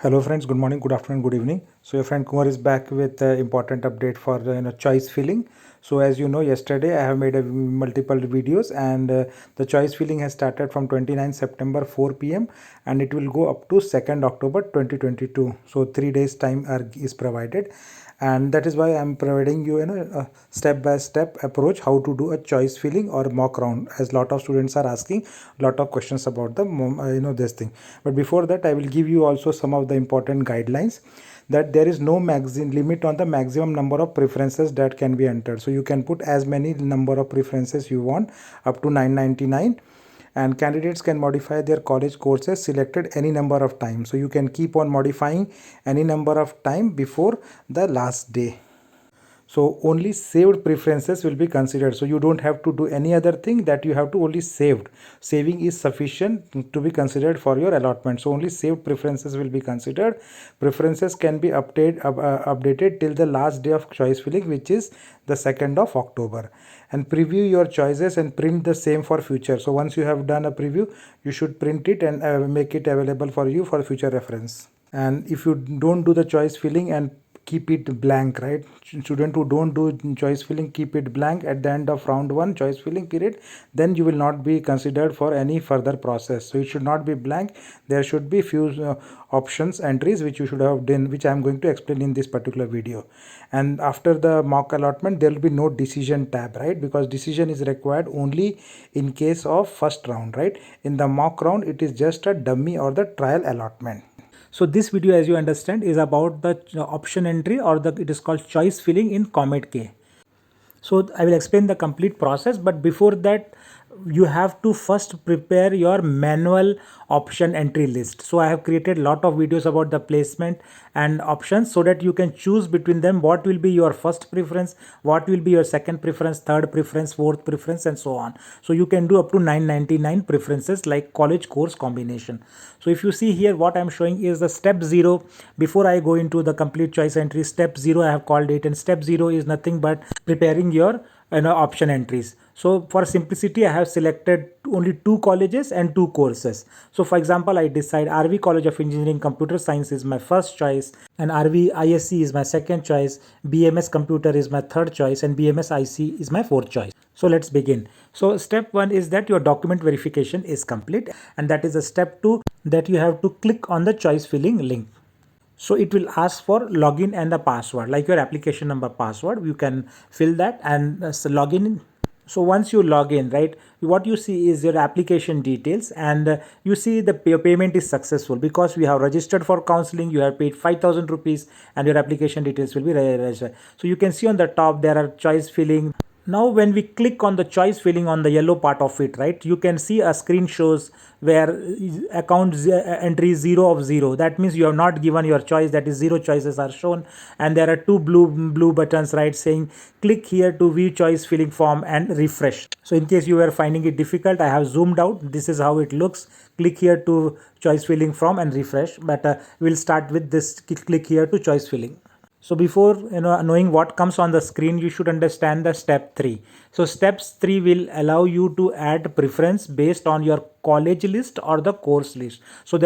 Hello friends, good morning, good afternoon, good evening. So your friend Kumar is back with the important update for the choice filling. So as you know, yesterday I have made multiple videos, and the choice filling has started from 29 September 4 p.m. and it will go up to 2nd October 2022. So 3 days time is provided, and that is why I'm providing you a step-by-step approach how to do a choice filling or mock round, as lot of students are asking lot of questions about the this thing. But before that, I will give you also some of the important guidelines, that there is no maximum limit on the maximum number of preferences that can be entered. So you can put as many number of preferences you want, up to 999, and candidates can modify their college courses selected any number of times. So you can keep on modifying any number of time before the last day. So only saved preferences will be considered. So you don't have to do any other thing, that you have to only saved. Saving is sufficient to be considered for your allotment. So only saved preferences will be considered. Preferences can be updated till the last day of choice filling, which is the 2nd of October. And preview your choices and print the same for future. So once you have done a preview, you should print it and make it available for you for future reference. And if you don't do the choice filling and keep it blank, right, student who don't do choice filling, keep it blank at the end of round 1 choice filling period, then you will not be considered for any further process. So it should not be blank. There should be few options entries which you should have done, which I am going to explain in this particular video. And after the mock allotment, there will be no decision tab, right, because decision is required only in case of first round, right. In the mock round, it is just a dummy or the trial allotment. So this video, as you understand, is about the option entry, or it is called choice filling in COMEDK. So I will explain the complete process, but before that, you have to first prepare your manual option entry list. So I have created a lot of videos about the placement and options, so that you can choose between them what will be your first preference, what will be your second preference, third preference, fourth preference, and so on. So you can do up to 999 preferences like college course combination. So if you see here, what I'm showing is the step 0. Before I go into the complete choice entry, step 0 I have called it, and step 0 is nothing but preparing your option entries. So for simplicity, I have selected only 2 colleges and 2 courses. So for example, I decide RV College of Engineering Computer Science is my first choice, and RV ISC is my second choice, BMS Computer is my third choice, and BMS IC is my fourth choice. So let's begin. So step 1 is that your document verification is complete, and that is a step 2, that you have to click on the choice filling link. So it will ask for login and the password, like your application number, password. You can fill that and log in. So once you log in, right, what you see is your application details, and you see the payment is successful because we have registered for counseling. You have paid 5,000 rupees, and your application details will be registered. So you can see on the top there are choice filling. Now when we click on the choice filling on the yellow part of it, right, you can see a screen shows where account entry 0 of 0. That means you have not given your choice, that is 0 choices are shown, and there are 2 blue buttons, right, saying click here to view choice filling form and refresh. So in case you were finding it difficult, I have zoomed out. This is how it looks. Click here to choice filling form and refresh, but we'll start with this. Click here to choice filling. So before knowing what comes on the screen, you should understand the step 3. So steps 3 will allow you to add preference based on your college list or the course list. So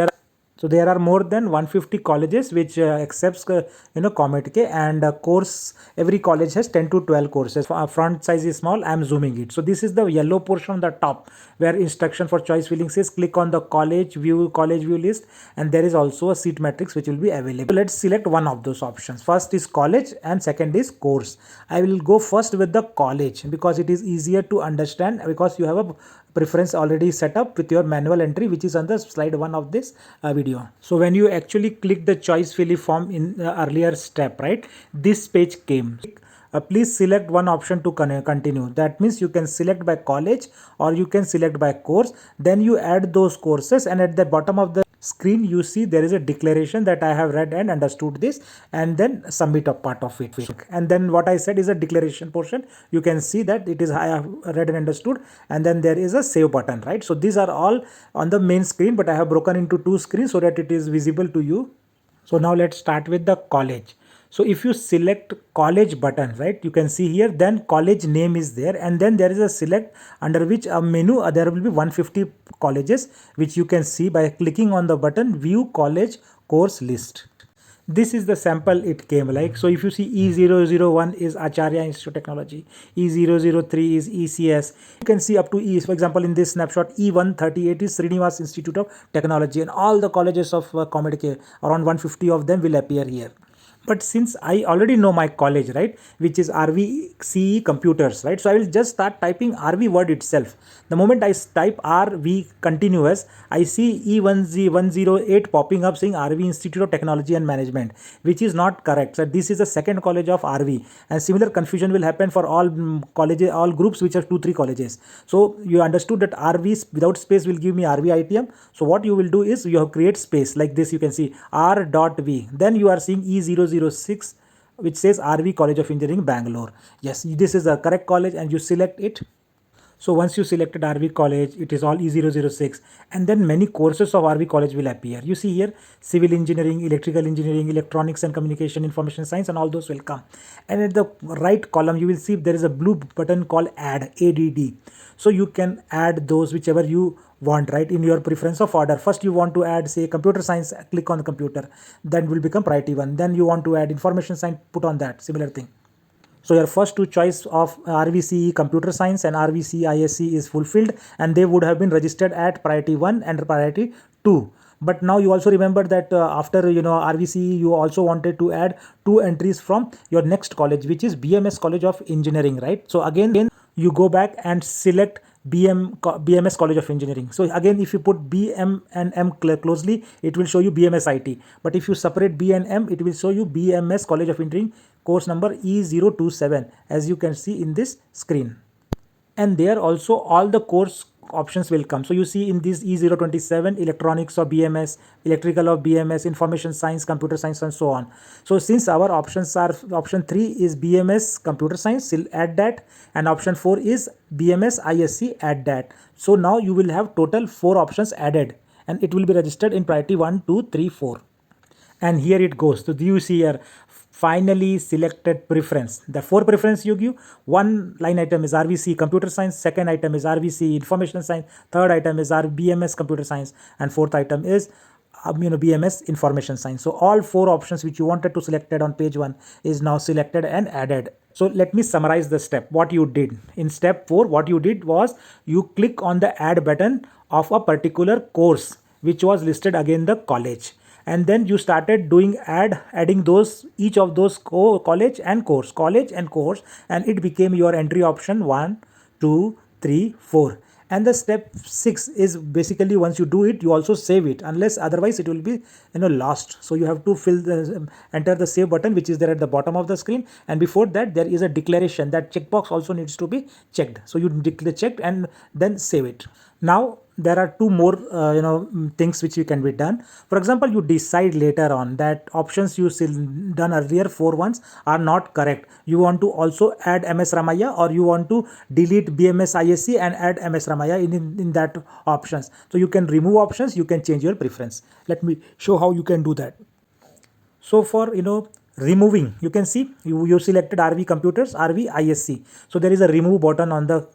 there are more than 150 colleges which accepts COMEDK, and course, every college has 10 to 12 courses. Font size is small, I am zooming it. So this is the yellow portion on the top, where instruction for choice filling says click on the college view list, and there is also a seat matrix which will be available. So let's select one of those options. First is college and second is course. I will go first with the college because it is easier to understand, because you have a preference already set up with your manual entry, which is on the slide 1 of this video. So when you actually click the choice filling form in the earlier step, right, this page came. Please select one option to continue. That means you can select by college or you can select by course. Then you add those courses, and at the bottom of the screen you see there is a declaration that I have read and understood this, and then submit a part of it. And then what I said is a declaration portion. You can see that it is I have read and understood, and then there is a save button, right? So these are all on the main screen, but I have broken into 2 screens so that it is visible to you. So now let's start with the college. So if you select college button, right, you can see here, then college name is there, and then there is a select, under which a menu, there will be 150 colleges which you can see by clicking on the button view college course list. This is the sample it came like. So if you see E001 is Acharya Institute of Technology, E003 is ECS. You can see up to E, for example, in this snapshot, E138 is Srinivas Institute of Technology, and all the colleges of ComEd, around 150 of them will appear here. But since I already know my college, right, which is RVCE Computers, right, so I will just start typing RV word itself. The moment I type RV continuous, I see E10108 popping up saying RV Institute of Technology and Management, which is not correct. So this is the second college of RV, and similar confusion will happen for all colleges, all groups which are 2-3 colleges. So you understood that RV without space will give me RV ITM. So what you will do is you have create space like this. You can see R.V. Then you are seeing E006, which says RV College of Engineering, Bangalore. Yes, this is the correct college, and you select it. So once you selected RV College, it is all E006, and then many courses of RV College will appear. You see here civil engineering, electrical engineering, electronics and communication, information science, and all those will come. And at the right column you will see there is a blue button called add, ADD. So you can add those whichever you want, right, in your preference of order. First you want to add, say, computer science, click on the computer, then will become priority 1. Then you want to add information science, put on that, similar thing. So your first two choice of RVCE Computer Science and RVCE ISC is fulfilled, and they would have been registered at priority 1 and priority 2. But now you also remember that after RVCE, you also wanted to add 2 entries from your next college, which is BMS College of Engineering, right? So again you go back and select BMS College of Engineering. So again, if you put BM and M closely, it will show you BMS IT. But if you separate B and M, it will show you BMS College of Engineering, course number E027, as you can see in this screen. And there also all the course options will come. So you see in this E027, electronics of BMS, electrical of BMS, information science, computer science, and so on. So since our options are, option 3 is BMS computer science, still add that, and option 4 is BMS ISC, add that. So now you will have total 4 options added, and it will be registered in priority 1, 2, 3, 4. And here it goes. So you see here, finally selected preference. The 4 preference you give. One line item is RVC Computer Science, second item is RVC Information Science, third item is BMS Computer Science, and fourth item is BMS Information Science. So all 4 options which you wanted to selected on page 1 is now selected and added. So let me summarize the step. What you did in step 4, what you did was you click on the add button of a particular course which was listed again the college, and then you started doing adding those, each of those college and course, and it became your entry option 1, 2, 3, 4. And the step 6 is basically, once you do it, you also save it, unless otherwise it will be lost. So you have to enter the save button, which is there at the bottom of the screen, and before that there is a declaration. That checkbox also needs to be checked. So you checked and then save it. Now there are 2 more things which you can be done. For example, you decide later on that options you done earlier, 4 ones, are not correct. You want to also add MS Ramaya, or you want to delete BMS ISC and add MS Ramaya in that options. So you can remove options, you can change your preference. Let me show how you can do that. So for removing, you can see you selected RV Computers, RV ISC. So there is a remove button on the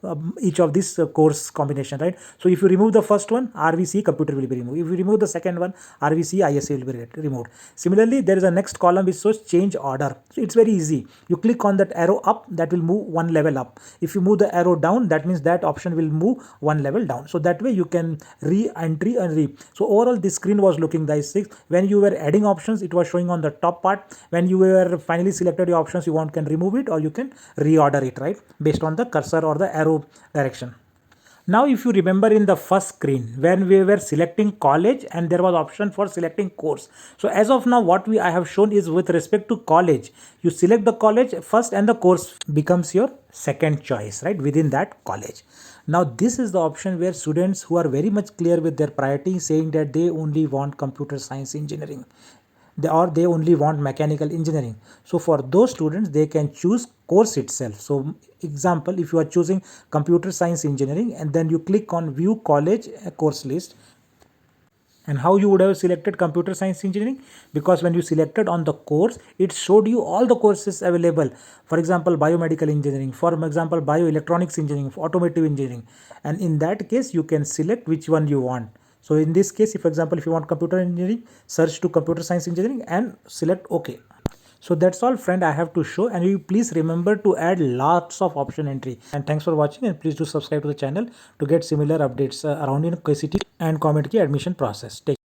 each of this course combination, right? So if you remove the first one, RVC Computer will be removed. If you remove the second one, RVC ISC will be removed. Similarly, there is a next column which shows change order. So it's very easy. You click on that arrow up, that will move 1 level up. If you move the arrow down, that means that option will move 1 level down. So that way you can re-entry and So overall this screen was looking like this. When you were adding options, it was showing on the top part. When you were finally selected your options, you can remove it, or you can reorder it, right, based on the cursor or the arrow direction. Now if you remember in the first screen, when we were selecting college and there was option for selecting course. So as of now, what I have shown is with respect to college, you select the college first and the course becomes your second choice, right, within that college. Now this is the option where students who are very much clear with their priority, saying that they only want computer science engineering, they only want mechanical engineering. So for those students, they can choose course itself. So example, if you are choosing computer science engineering, and then you click on view college course list. And how you would have selected computer science engineering? Because when you selected on the course, it showed you all the courses available. For example, biomedical engineering, for example, bioelectronics engineering, automotive engineering. And in that case, you can select which one you want. So in this case, if for example, if you want computer engineering, search to computer science engineering and select OK. So that's all friend I have to show, and you please remember to add lots of option entry. And thanks for watching, and please do subscribe to the channel to get similar updates around KCET and Comet ki admission process. Take